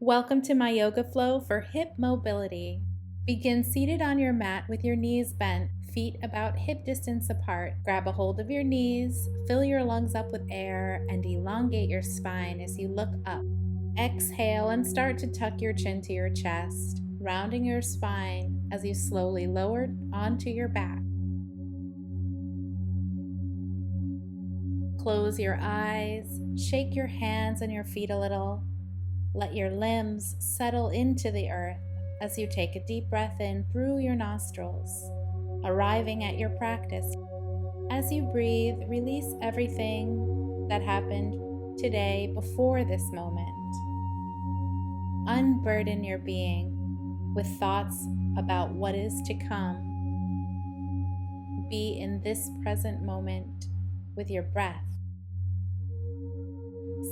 Welcome to my yoga flow for hip mobility. Begin seated on your mat with your knees bent, feet about hip distance apart. Grab a hold of your knees, fill your lungs up with air, and elongate your spine as you look up. Exhale and start to tuck your chin to your chest, rounding your spine as you slowly lower onto your back. Close your eyes, shake your hands and your feet a little. Let your limbs settle into the earth as you take a deep breath in through your nostrils, arriving at your practice. As you breathe, release everything that happened today before this moment. Unburden your being with thoughts about what is to come. Be in this present moment with your breath.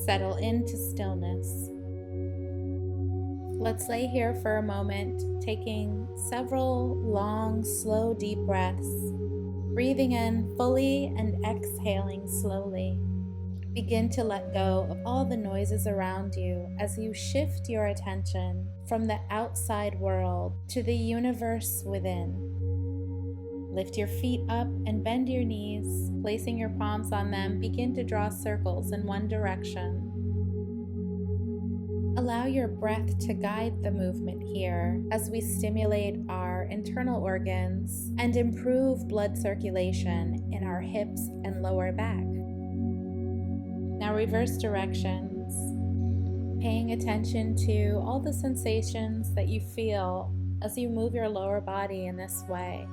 Settle into stillness. Let's lay here for a moment, taking several long, slow, deep breaths, breathing in fully and exhaling slowly. Begin to let go of all the noises around you as you shift your attention from the outside world to the universe within. Lift your feet up and bend your knees, placing your palms on them. Begin to draw circles in one direction. Allow your breath to guide the movement here as we stimulate our internal organs and improve blood circulation in our hips and lower back. Now reverse directions, paying attention to all the sensations that you feel as you move your lower body in this way.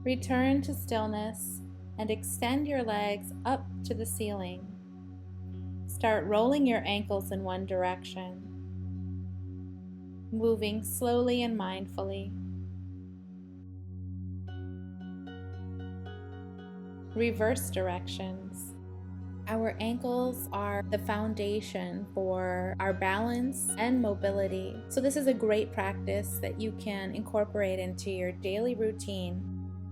Return to stillness and extend your legs up to the ceiling. Start rolling your ankles in one direction, moving slowly and mindfully. Reverse directions. Our ankles are the foundation for our balance and mobility. So this is a great practice that you can incorporate into your daily routine.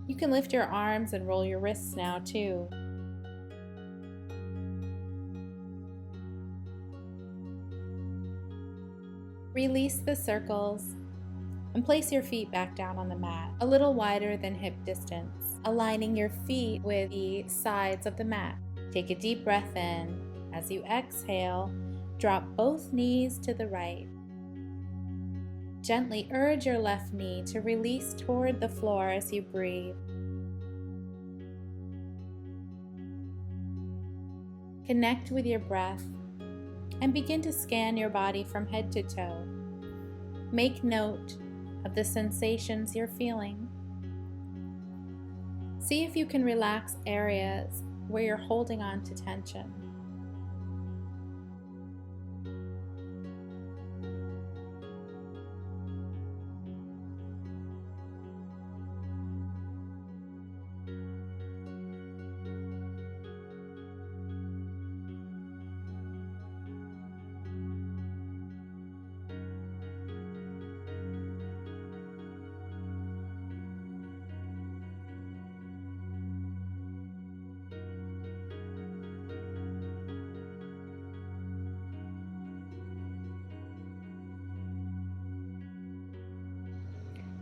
You can lift your arms and roll your wrists now too. Release the circles and place your feet back down on the mat, a little wider than hip distance, aligning your feet with the sides of the mat. Take a deep breath in. As you exhale, drop both knees to the right. Gently urge your left knee to release toward the floor as you breathe. Connect with your breath and begin to scan your body from head to toe. Make note of the sensations you're feeling. See if you can relax areas where you're holding on to tension.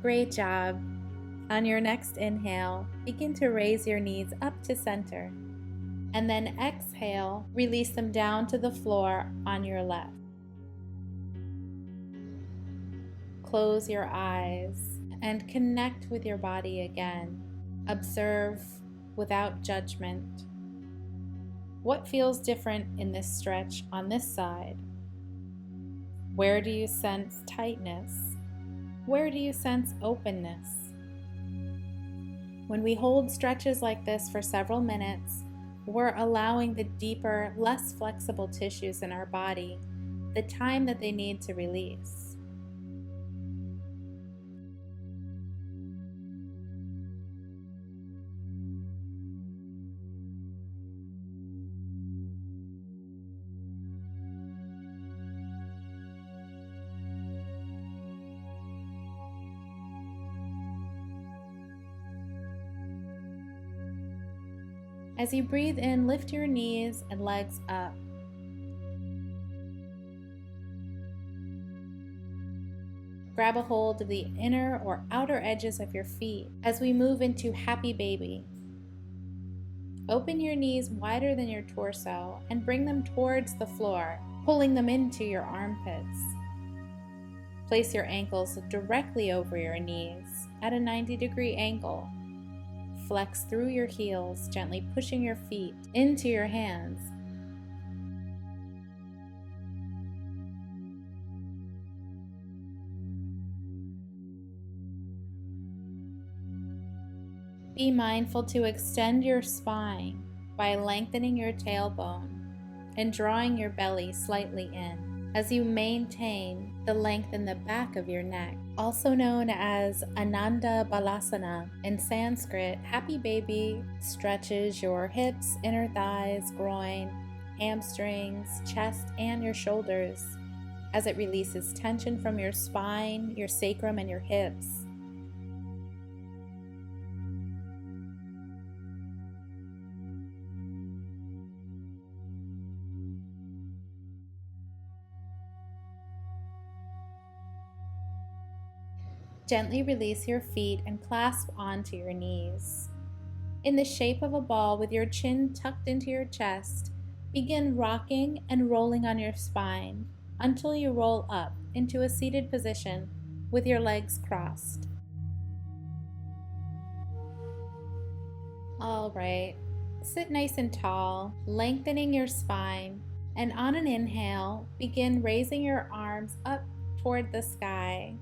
Great job. On your next inhale, begin to raise your knees up to center. And then exhale, release them down to the floor on your left. Close your eyes and connect with your body again. Observe without judgment. What feels different in this stretch on this side? Where do you sense tightness? Where do you sense openness? When we hold stretches like this for several minutes, we're allowing the deeper, less flexible tissues in our body the time that they need to release. As you breathe in, lift your knees and legs up. Grab a hold of the inner or outer edges of your feet as we move into Happy Baby. Open your knees wider than your torso and bring them towards the floor, pulling them into your armpits. Place your ankles directly over your knees at a 90-degree angle. Flex through your heels, gently pushing your feet into your hands. Be mindful to extend your spine by lengthening your tailbone and drawing your belly slightly in as you maintain the length in the back of your neck. Also known as Ananda Balasana in Sanskrit, Happy Baby stretches your hips, inner thighs, groin, hamstrings, chest, and your shoulders as it releases tension from your spine, your sacrum, and your hips. Gently release your feet and clasp onto your knees. In the shape of a ball with your chin tucked into your chest, begin rocking and rolling on your spine until you roll up into a seated position with your legs crossed. All right, sit nice and tall, lengthening your spine, and on an inhale, begin raising your arms up toward the sky.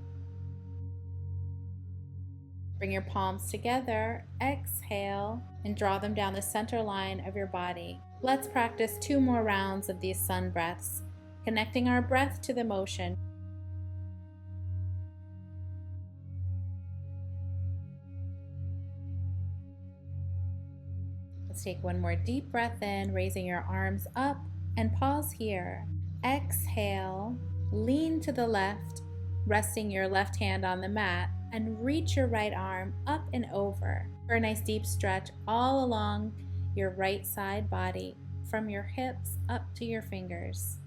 Bring your palms together, exhale, and draw them down the center line of your body. Let's practice 2 more rounds of these sun breaths, connecting our breath to the motion. Let's take 1 more deep breath in, raising your arms up, and pause here. Exhale, lean to the left, resting your left hand on the mat, and reach your right arm up and over for a nice deep stretch all along your right side body, from your hips up to your fingers.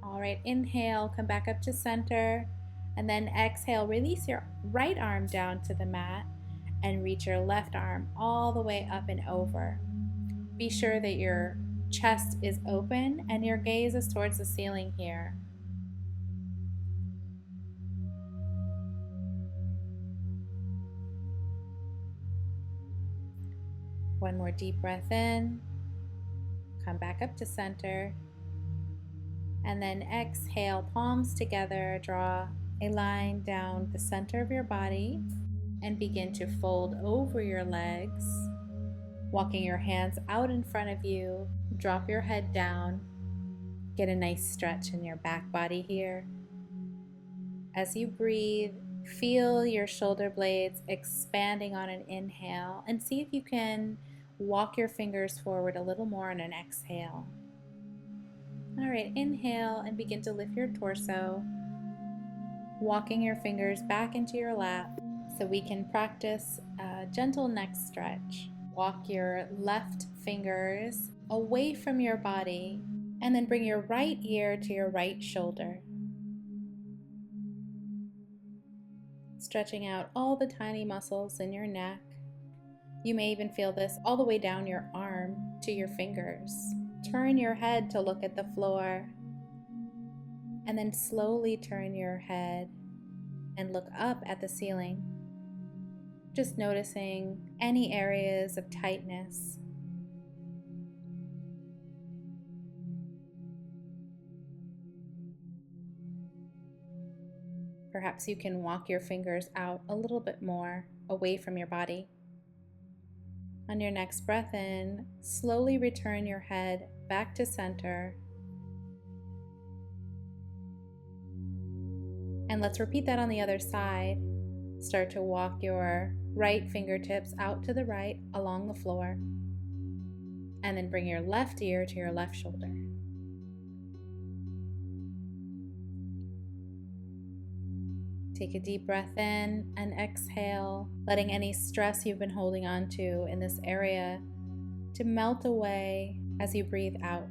All right, inhale, come back up to center, and then exhale, release your right arm down to the mat and reach your left arm all the way up and over. Be sure that your chest is open and your gaze is towards the ceiling here. One more deep breath in, come back up to center, and then exhale, palms together, draw a line down the center of your body and begin to fold over your legs, walking your hands out in front of you. Drop your head down, get a nice stretch in your back body here. As you breathe, feel your shoulder blades expanding on an inhale, and see if you can walk your fingers forward a little more on an exhale. All right, inhale and begin to lift your torso, walking your fingers back into your lap so we can practice a gentle neck stretch. Walk your left fingers away from your body and then bring your right ear to your right shoulder. Stretching out all the tiny muscles in your neck. You may even feel this all the way down your arm to your fingers. Turn your head to look at the floor, and then slowly turn your head and look up at the ceiling, just noticing any areas of tightness. Perhaps you can walk your fingers out a little bit more away from your body. On your next breath in, slowly return your head back to center. And let's repeat that on the other side. Start to walk your right fingertips out to the right along the floor. And then bring your left ear to your left shoulder. Take a deep breath in and exhale, letting any stress you've been holding on to in this area to melt away as you breathe out.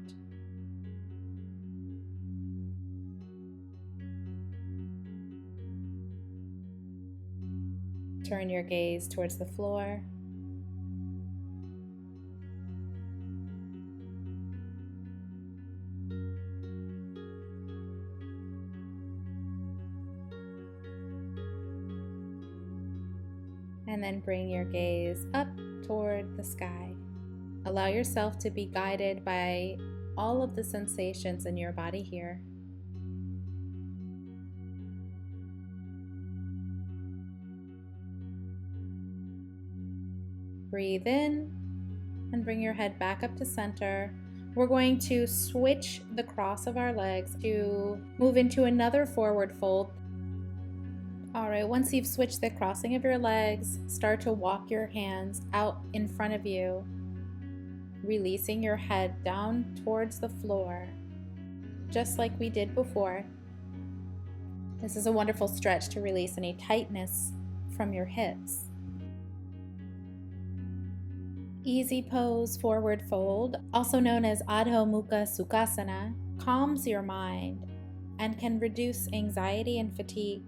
Turn your gaze towards the floor. And then bring your gaze up toward the sky. Allow yourself to be guided by all of the sensations in your body here. Breathe in and bring your head back up to center. We're going to switch the cross of our legs to move into another forward fold. All right, once you've switched the crossing of your legs, start to walk your hands out in front of you, releasing your head down towards the floor, just like we did before. This is a wonderful stretch to release any tightness from your hips. Easy pose forward fold, also known as Adho Mukha Sukhasana, calms your mind and can reduce anxiety and fatigue.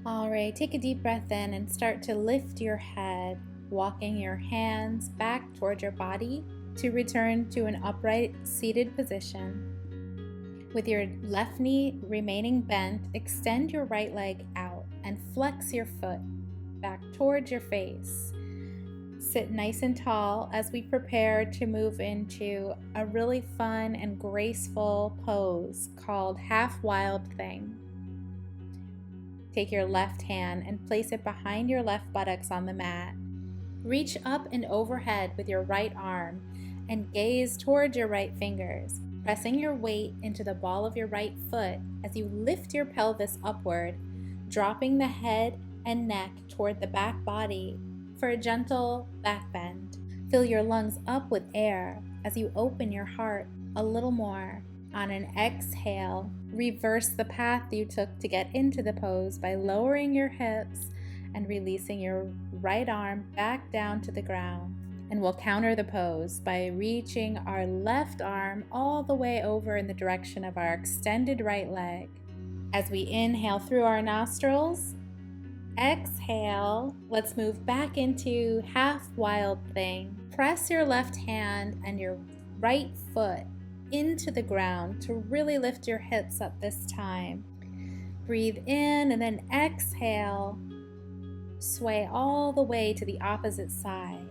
All right, take a deep breath in and start to lift your head, walking your hands back toward your body to return to an upright seated position. With your left knee remaining bent, extend your right leg out and flex your foot back towards your face. Sit nice and tall as we prepare to move into a really fun and graceful pose called Half Wild Thing. Take your left hand and place it behind your left buttocks on the mat. Reach up and overhead with your right arm and gaze towards your right fingers, pressing your weight into the ball of your right foot as you lift your pelvis upward, dropping the head and neck toward the back body for a gentle back bend. Fill your lungs up with air as you open your heart a little more. On an exhale, reverse the path you took to get into the pose by lowering your hips and releasing your right arm back down to the ground. And we'll counter the pose by reaching our left arm all the way over in the direction of our extended right leg. As we inhale through our nostrils, exhale, let's move back into Half Wild Thing. Press your left hand and your right foot into the ground to really lift your hips up this time. Breathe in and then exhale. Sway all the way to the opposite side.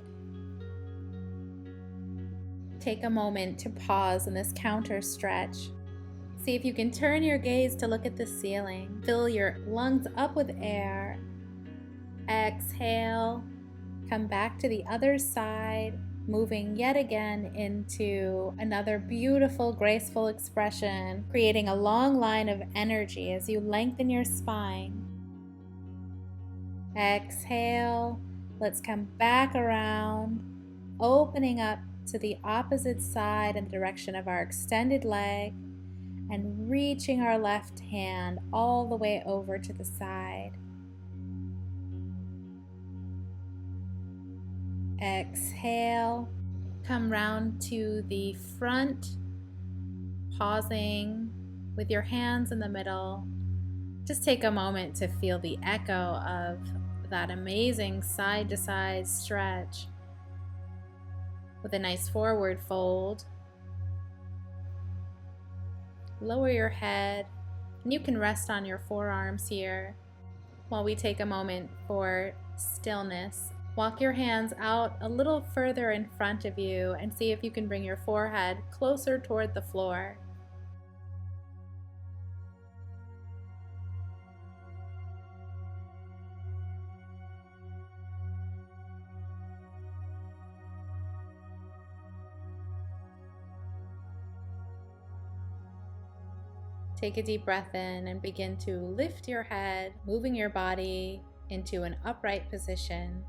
Take a moment to pause in this counter stretch. See if you can turn your gaze to look at the ceiling. Fill your lungs up with air. Exhale. Come back to the other side, moving yet again into another beautiful, graceful expression, creating a long line of energy as you lengthen your spine. Exhale. Let's come back around, opening up to the opposite side in the direction of our extended leg and reaching our left hand all the way over to the side. Exhale, come round to the front, pausing with your hands in the middle. Just take a moment to feel the echo of that amazing side-to-side stretch with a nice forward fold. Lower your head, and you can rest on your forearms here while we take a moment for stillness. Walk your hands out a little further in front of you and see if you can bring your forehead closer toward the floor. Take a deep breath in and begin to lift your head, moving your body into an upright position.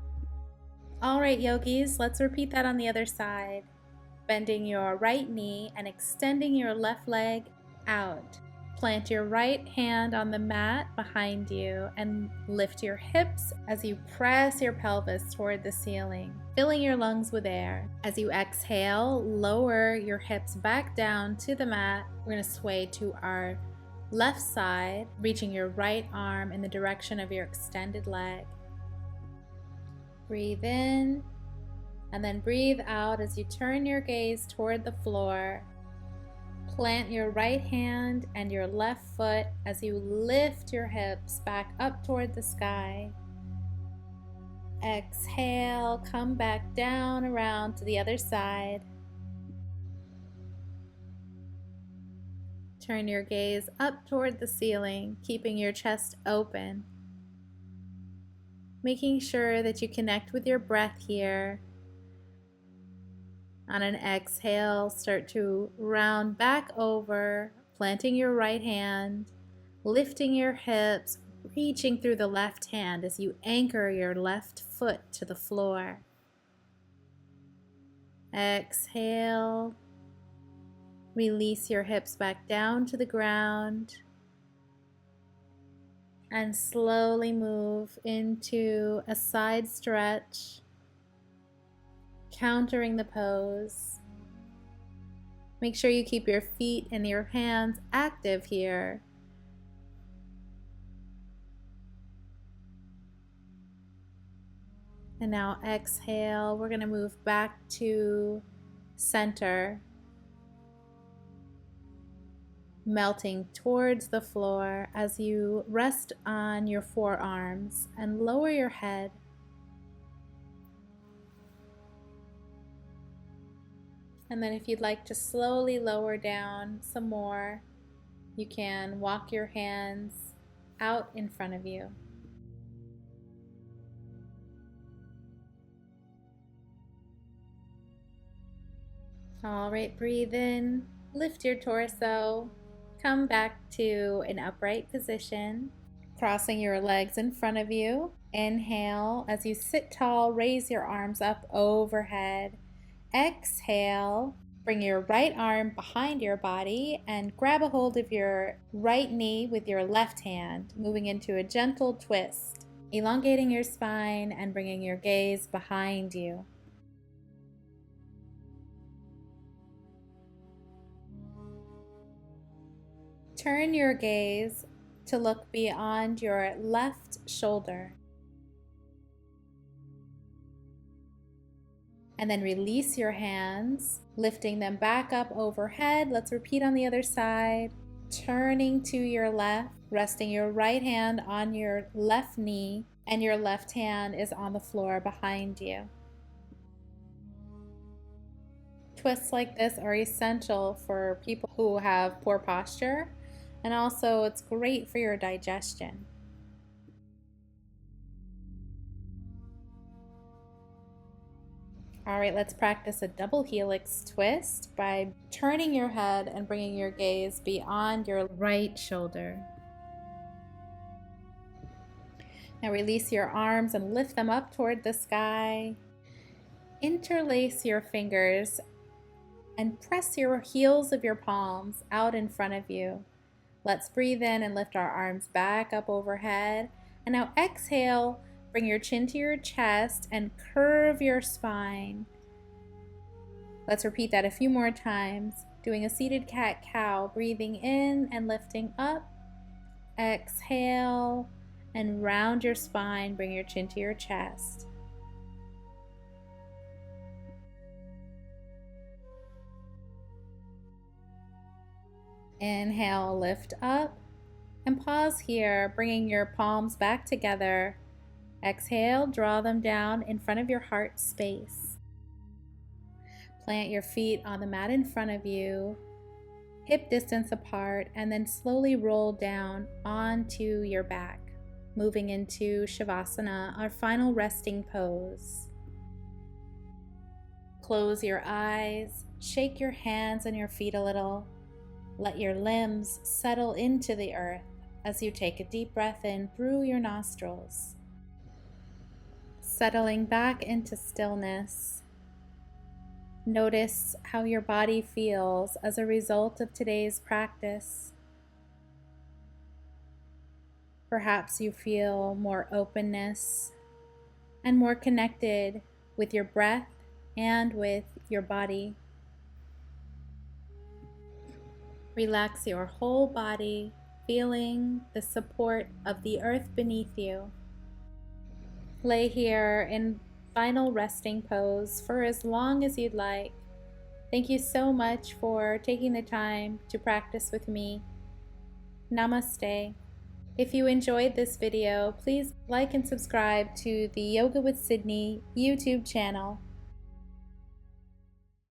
All right, yogis, let's repeat that on the other side. Bending your right knee and extending your left leg out. Plant your right hand on the mat behind you and lift your hips as you press your pelvis toward the ceiling, filling your lungs with air. As you exhale, lower your hips back down to the mat. We're going to sway to our left side, reaching your right arm in the direction of your extended leg. Breathe in and then breathe out as you turn your gaze toward the floor. Plant your right hand and your left foot as you lift your hips back up toward the sky. Exhale, come back down around to the other side. Turn your gaze up toward the ceiling, keeping your chest open. Making sure that you connect with your breath here. On an exhale, start to round back over, planting your right hand, lifting your hips, reaching through the left hand as you anchor your left foot to the floor. Exhale, release your hips back down to the ground, and slowly move into a side stretch, countering the pose. Make sure you keep your feet and your hands active here. And now exhale, we're going to move back to center, melting towards the floor as you rest on your forearms and lower your head. And then if you'd like to slowly lower down some more, you can walk your hands out in front of you. All right, breathe in, lift your torso, come back to an upright position, crossing your legs in front of you. Inhale, as you sit tall, raise your arms up overhead. Exhale, bring your right arm behind your body and grab a hold of your right knee with your left hand, moving into a gentle twist, elongating your spine and bringing your gaze behind you. Turn your gaze to look beyond your left shoulder. And then release your hands, lifting them back up overhead. Let's repeat on the other side. Turning to your left, resting your right hand on your left knee, and your left hand is on the floor behind you. Twists like this are essential for people who have poor posture, and also it's great for your digestion. All right, let's practice a double helix twist by turning your head and bringing your gaze beyond your right shoulder. Now release your arms and lift them up toward the sky. Interlace your fingers and press your heels of your palms out in front of you. Let's breathe in and lift our arms back up overhead. And now exhale, bring your chin to your chest and curve your spine. Let's repeat that a few more times. Doing a seated cat-cow, breathing in and lifting up. Exhale and round your spine, bring your chin to your chest. Inhale, lift up, and pause here, bringing your palms back together. Exhale, draw them down in front of your heart space. Plant your feet on the mat in front of you, hip distance apart, and then slowly roll down onto your back, moving into Shavasana, our final resting pose. Close your eyes, shake your hands and your feet a little. Let your limbs settle into the earth as you take a deep breath in through your nostrils. Settling back into stillness. Notice how your body feels as a result of today's practice. Perhaps you feel more openness and more connected with your breath and with your body. Relax your whole body, feeling the support of the earth beneath you. Lay here in final resting pose for as long as you'd like. Thank you so much for taking the time to practice with me. Namaste. If you enjoyed this video, please like and subscribe to the Yoga with Cydne YouTube channel